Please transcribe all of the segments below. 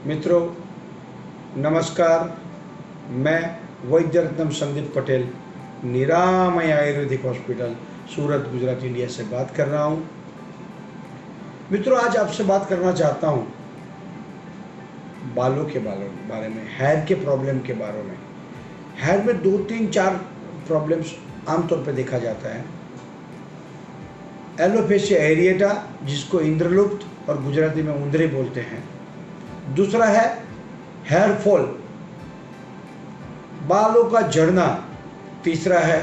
मित्रों नमस्कार। मैं वैद्य रत्नम संदीप पटेल निरामय आयुर्वेदिक हॉस्पिटल सूरत गुजरात इंडिया से बात कर रहा हूँ। मित्रों आज आपसे बात करना चाहता हूँ बालों के बारे में, हेयर के प्रॉब्लम के बारे में। हेयर में 2-3-4 प्रॉब्लम्स आमतौर पर देखा जाता है। एलोपेशिया एरिएटा जिसको इंद्रलुप्त और गुजराती में उंदरी बोलते हैं। दूसरा है हेयर फॉल, बालों का झड़ना। तीसरा है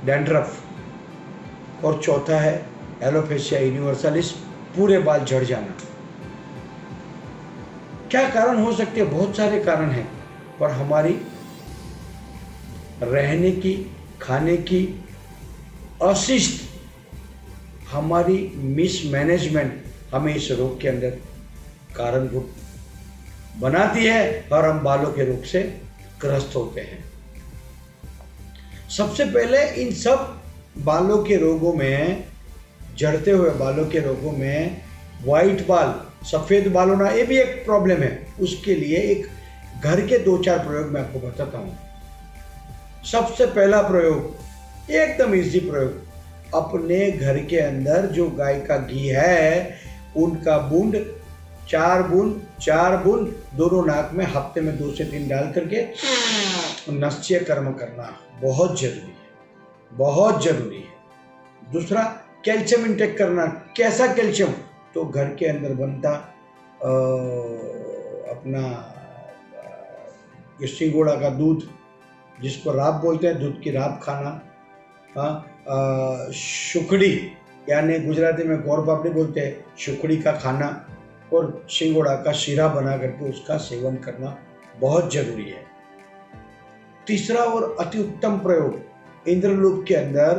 डैंड्रफ और चौथा है एलोपेशिया यूनिवर्सलिस, पूरे बाल झड़ जाना। क्या कारण हो सकते हैं? बहुत सारे कारण हैं, पर हमारी रहने की, खाने की अशिष्ट, हमारी मिसमैनेजमेंट हमें इस रोग के अंदर कारणभूत बनाती है और हम बालों के रोग से ग्रस्त होते हैं। सबसे पहले इन सब बालों के रोगों में, झड़ते हुए बालों के रोगों में वाइट बाल, सफ़ेद बाल होना, ये भी एक प्रॉब्लम है। उसके लिए एक घर के 2-4 प्रयोग मैं आपको बताता हूँ। सबसे पहला प्रयोग एकदम इजी प्रयोग, अपने घर के अंदर जो गाय का घी है उनका बूंद 4 बूंद दोनों नाक में हफ्ते में 2 से 3 डाल करके नस्य कर्म करना बहुत जरूरी है, बहुत जरूरी है। दूसरा कैल्शियम इंटेक करना। कैसा कैल्शियम? तो घर के अंदर बनता अपना सिंगोड़ा का दूध, जिसको राब बोलते हैं, दूध की राब खाना। शुखड़ी यानी गुजराती में गोर पापड़ी बोलते हैं, शुखड़ी का खाना और सिंगोड़ा का शीरा बना करके उसका सेवन करना बहुत जरूरी है। तीसरा और अति उत्तम प्रयोग, इंद्रलूप के अंदर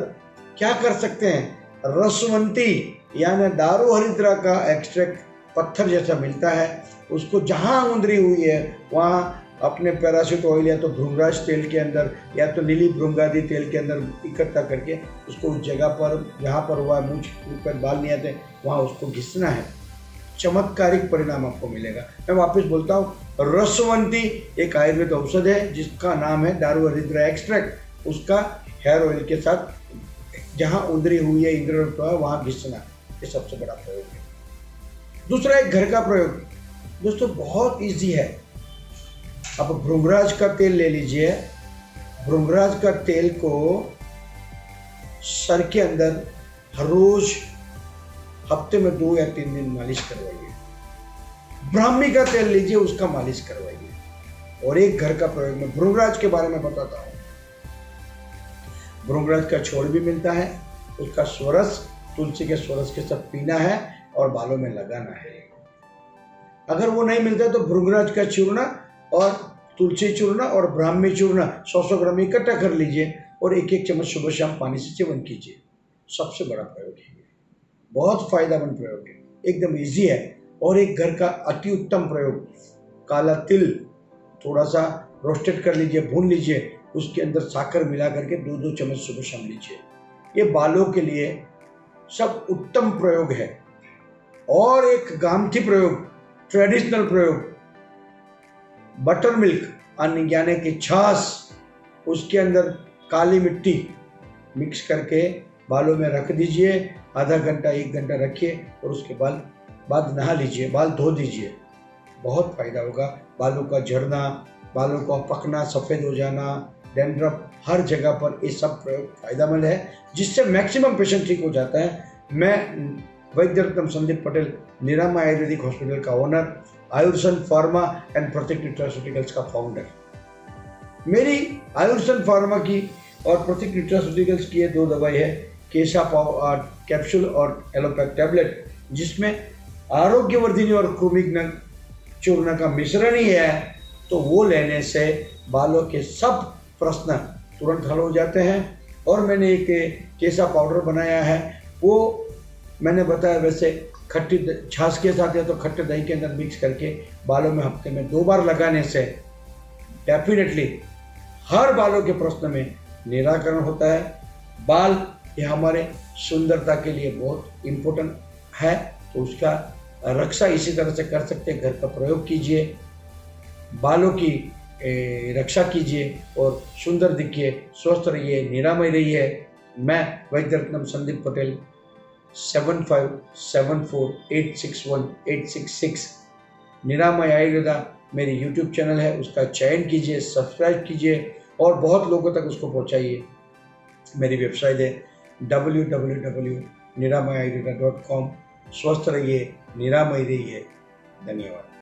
क्या कर सकते हैं? रसवंती यानी दारू हरिद्रा का एक्सट्रैक्ट पत्थर जैसा मिलता है, उसको जहाँ उंदरी हुई है वहाँ अपने पैराशूट ऑयल या तो भृंगराज तेल के अंदर या तो नीली भृंगादी तेल के अंदर इकट्ठा करके उसको उस जगह पर जहाँ पर हुआ मूंछ पर बाल नहीं आते वहाँ उसको घिसना है। चमत्कारिक परिणाम आपको मिलेगा। मैं वापस बोलता हूँ, रसवंती एक आयुर्वेद औषध है जिसका नाम है दारू हरिद्रा एक्सट्रैक्ट। उसका हेयर ऑयल के साथ जहाँ उंदरी हुई है, इंद्रलूप है, वहाँ घिसना, ये सबसे बड़ा प्रयोग है। दूसरा एक घर का प्रयोग, दोस्तों बहुत इजी है। आप भृंगराज का तेल ले लीजिए। भृंगराज का तेल को सर के अंदर हर रोज हफ्ते में 2 या 3 दिन मालिश करवाइए। ब्राह्मी का तेल लीजिए, उसका मालिश करवाइए। और एक घर का प्रयोग में भृंगराज के बारे में बताता हूँ। भृंगराज का छोड़ भी मिलता है, उसका स्वरस तुलसी के स्वरस के साथ पीना है और बालों में लगाना है। अगर वो नहीं मिलता तो भृंगराज का चूर्णा और तुलसी चूर्णा और ब्राह्मी चूर्णा 100 ग्राम इकट्ठा कर लीजिए और 1-1 चम्मच सुबह शाम पानी से सेवन कीजिए। सबसे बड़ा प्रयोग है, बहुत फायदेमंद प्रयोग है, एकदम इजी है। और एक घर का अति उत्तम प्रयोग, काला तिल थोड़ा सा रोस्टेड कर लीजिए, भून लीजिए, उसके अंदर साकर मिला करके 2-2 चम्मच सुबह शाम लीजिए। ये बालों के लिए सब उत्तम प्रयोग है। और एक गामठी प्रयोग, ट्रेडिशनल प्रयोग, बटर मिल्क यानी कि छाछ, उसके अंदर काली मिट्टी मिक्स करके बालों में रख दीजिए। आधा घंटा 1 घंटा रखिए और उसके बाद नहा लीजिए, बाल धो दीजिए। बहुत फायदा होगा। बालों का झड़ना, बालों का पकना, सफ़ेद हो जाना, डैंड्रफ, हर जगह पर ये सब प्रयोग फायदेमंद है, जिससे मैक्सिमम पेशेंट ठीक हो जाता है। मैं वैद्य रत्नम संदीप पटेल निरामय आयुर्वेदिक हॉस्पिटल का owner, Ayursun pharma and Prateek nutraceuticals का फाउंडर। मेरी आयुर्सन फार्मा की और प्रतीक न्यूट्रास्यूटिकल्स की ये 2 दवाई है, केशा कैप्सूल और एलोपैक टैबलेट, जिसमें आरोग्यवर्धिनी और कृमिघ्न चूर्ण का मिश्रण ही है। तो वो लेने से बालों के सब प्रश्न तुरंत हल हो जाते हैं। और मैंने एक केशा पाउडर बनाया है, वो मैंने बताया वैसे खट्टी छाछ के साथ या तो खट्टे दही के अंदर मिक्स करके बालों में हफ्ते में 2 बार लगाने से डेफिनेटली हर बालों के प्रश्न में निराकरण होता है। बाल ये हमारे सुंदरता के लिए बहुत इम्पोर्टेंट है, तो उसका रक्षा इसी तरह से कर सकते हैं। घर का प्रयोग कीजिए, बालों की रक्षा कीजिए और सुंदर दिखिए, स्वस्थ रहिए, निरामय रहिए। मैं वैद्य रत्नम संदीप पटेल 7574861866 निरामय आयुर्वेदा मेरी यूट्यूब चैनल है, उसका चयन कीजिए, सब्सक्राइब कीजिए और बहुत लोगों तक उसको पहुंचाइए। मेरी वेबसाइट है www.niramayayurveda.com। स्वस्थ रहिए, निरामय रहिए। धन्यवाद।